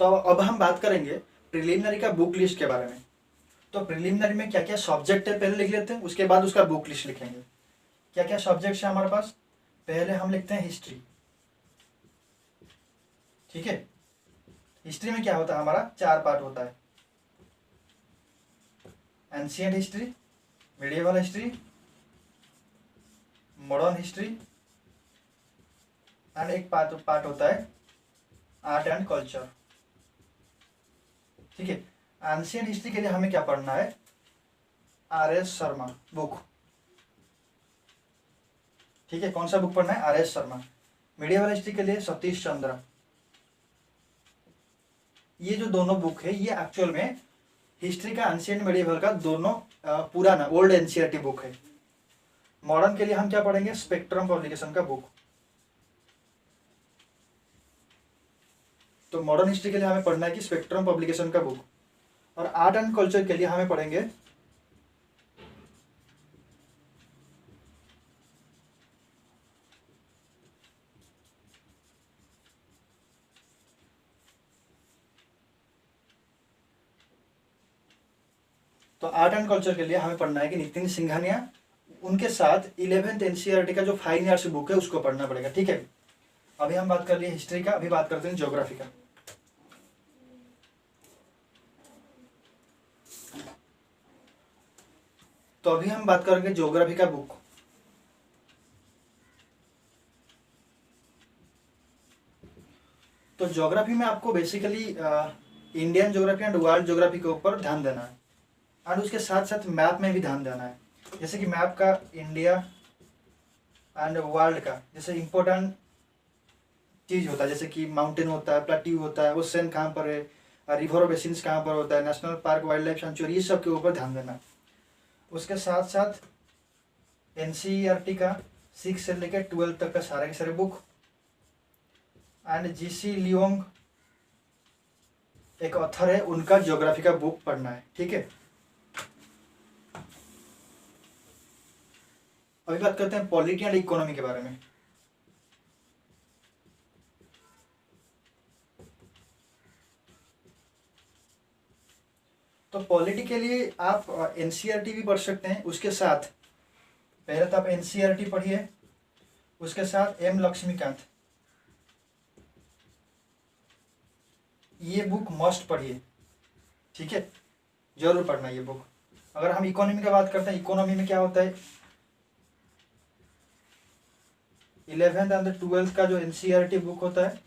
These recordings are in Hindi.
तो अब हम बात करेंगे प्रिलिमिनरी का बुक लिस्ट के बारे में। तो प्रिलिमिनरी में क्या क्या सब्जेक्ट है पहले लिख लेते हैं, उसके बाद उसका बुक लिस्ट लिखेंगे। क्या क्या सब्जेक्ट्स है हमारे पास? पहले हम लिखते हैं हिस्ट्री। ठीक है, हिस्ट्री में क्या होता है, हमारा 4 पार्ट होता है। Ancient history, medieval history, modern history and एक पार्ट होता है आर्ट एंड कल्चर। ठीक है, एंशिएंट हिस्ट्री के लिए हमें क्या पढ़ना है? आर.एस. शर्मा बुक। ठीक है, कौन सा बुक पढ़ना है? आर.एस. शर्मा। मिडिएवल हिस्ट्री के लिए सतीश चंद्र। ये जो दोनों बुक है ये एक्चुअल में हिस्ट्री का एंशिएंट मिडिएवल का दोनों पुराना ओल्ड एनसीईआरटी बुक है। मॉडर्न के लिए हम क्या पढ़ेंगे? स्पेक्ट्रम पब्लिकेशन का बुक। तो मॉडर्न हिस्ट्री के लिए हमें पढ़ना है कि स्पेक्ट्रम पब्लिकेशन का बुक। और आर्ट एंड कल्चर के लिए हमें पढ़ेंगे तो आर्ट एंड कल्चर के लिए हमें पढ़ना है कि नितिन सिंघानिया, उनके साथ 11th एनसीईआरटी का जो फाइन आर्ट्स बुक है उसको पढ़ना पड़ेगा। ठीक है, अभी हम बात कर लिए हिस्ट्री का, अभी बात करते हैं ज्योग्राफी का। तो अभी हम बात करेंगे ज्योग्राफी का बुक। तो ज्योग्राफी में आपको basically Indian geography and world geography के ऊपर ध्यान देना है और उसके साथ साथ मैप में भी ध्यान देना है। जैसे कि मैप का इंडिया एंड वर्ल्ड का जैसे इम्पोर्टेंट चीज होता है, जैसे कि माउंटेन होता है, प्लेट्यू होता है, ओशन कहाँ पर है, रिवर बेसिन्स कहाँ पर होता है, national park, wild life sanctuary, ये सब के ऊपर ध्यान देना। उसके साथ साथ एनसीईआरटी का 6 से लेकर 12 तक का सारे के सारे बुक एंड जीसी लियोंग एक ऑथर है, उनका ज्योग्राफी का बुक पढ़ना है। ठीक है, अभी बात करते हैं पॉलिटी एंड इकोनॉमी के बारे में। तो पॉलिटी के लिए आप एनसीईआरटी भी पढ़ सकते हैं, उसके साथ पहले तो आप एनसीईआरटी पढ़िए, उसके साथ एम लक्ष्मीकांत, ये बुक मस्ट पढ़िए। ठीक है, जरूर पढ़ना ये बुक। अगर हम इकोनॉमी का बात करते हैं, इकोनॉमी में क्या होता है, 11th एंड 12th का जो एनसीईआरटी बुक होता है,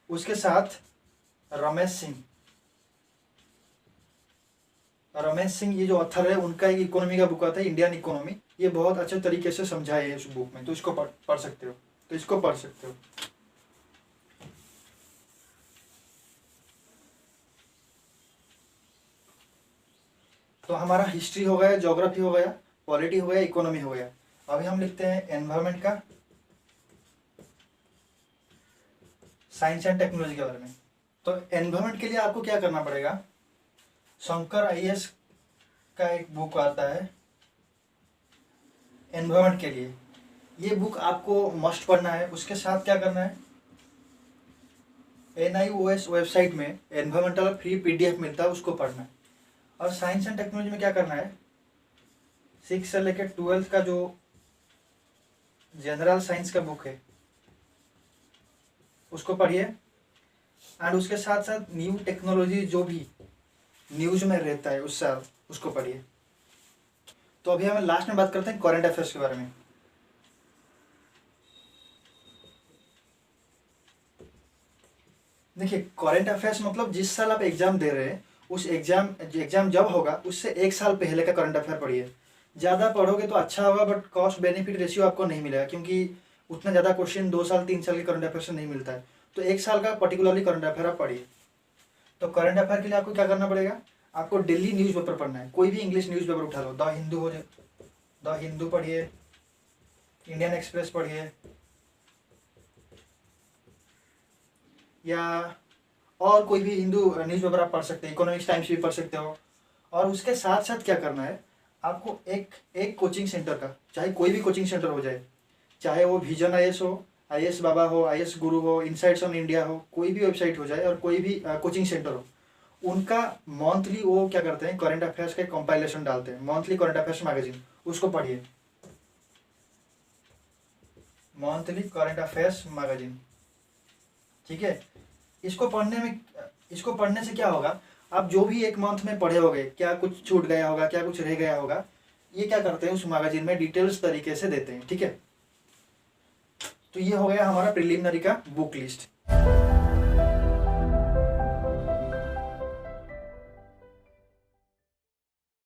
उसके साथ रमेश सिंह ये जो ऑथर है, उनका एक इकोनॉमी का बुक आता है इंडियन इकोनॉमी, ये बहुत अच्छे तरीके से समझाया है इस बुक में, तो इसको पढ़ सकते हो। तो इसको पढ़ सकते हो। तो हमारा हिस्ट्री हो गया, ज्योग्राफी हो गया, पॉलिटी हो गया, इकोनॉमी हो गया। अभी हम लिखते हैं एनवायरमेंट का, साइंस एंड टेक्नोलॉजी के बारे में। तो एनवायरमेंट के लिए आपको क्या करना पड़ेगा? शंकर आईएएस का एक बुक आता है एनवायरमेंट के लिए, ये बुक आपको मस्ट पढ़ना है। उसके साथ क्या करना है, NIOS वेबसाइट में एनवायरमेंटल फ्री PDF मिलता है, उसको पढ़ना है। और साइंस एंड टेक्नोलॉजी में क्या करना है, 6 से लेकर 12th का जो जनरल साइंस का बुक है उसको पढ़िए एंड उसके साथ साथ न्यू टेक्नोलॉजी जो भी न्यूज में रहता है उसको पढ़िए। तो अभी हम लास्ट में बात करते हैं करंट अफेयर्स के बारे में। देखिए, करंट अफेयर्स मतलब जिस साल आप एग्जाम दे रहे हैं उस एग्जाम जब होगा उससे 1 साल पहले का करंट अफेयर पढ़िए। ज़्यादा पढ़ोगे तो अच्छा होगा, बट कॉस्ट बेनिफिट रेशियो आपको नहीं मिलेगा, क्योंकि उतना ज़्यादा क्वेश्चन 2 साल 3 साल के करंट अफेयर से नहीं मिलता है। तो 1 साल का पर्टिकुलरली करंट अफेयर आप पढ़िए। तो करंट अफेयर के लिए आपको क्या करना पड़ेगा, आपको डेली न्यूज़पेपर पढ़ना है। कोई भी इंग्लिश न्यूज़पेपर उठा लो, द हिंदू हो जाए, द हिंदू पढ़िए, इंडियन एक्सप्रेस पढ़िए, या और कोई भी हिंदू न्यूज़पेपर आप पढ़ सकते हैं, इकोनॉमिक्स टाइम्स भी पढ़ सकते हो। और उसके साथ साथ क्या करना है, आपको एक कोचिंग सेंटर का, चाहे कोई भी कोचिंग सेंटर हो जाए, चाहे वो विजन IAS हो आईएएस बाबा हो, आईएएस गुरु हो, इनसाइट्स ऑन इंडिया हो, कोई भी वेबसाइट हो जाए और कोई भी कोचिंग सेंटर हो, उनका मंथली वो क्या करते हैं, करंट अफेयर्स का कंपाइलेशन डालते हैं, मंथली करंट अफेयर्स मैगजीन, उसको पढ़िए, मंथली करंट अफेयर्स मैगजीन, ठीक है। इसको पढ़ने से क्या होगा, आप जो भी एक मंथ में पढ़े होगे, क्या कुछ छूट गया होगा, क्या कुछ रह गया होगा, ये क्या करते हैं उस मैगजीन में डिटेल्स तरीके से देते हैं, ठीक है। तो ये हो गया हमारा प्रिलिमिनरी का बुक लिस्ट।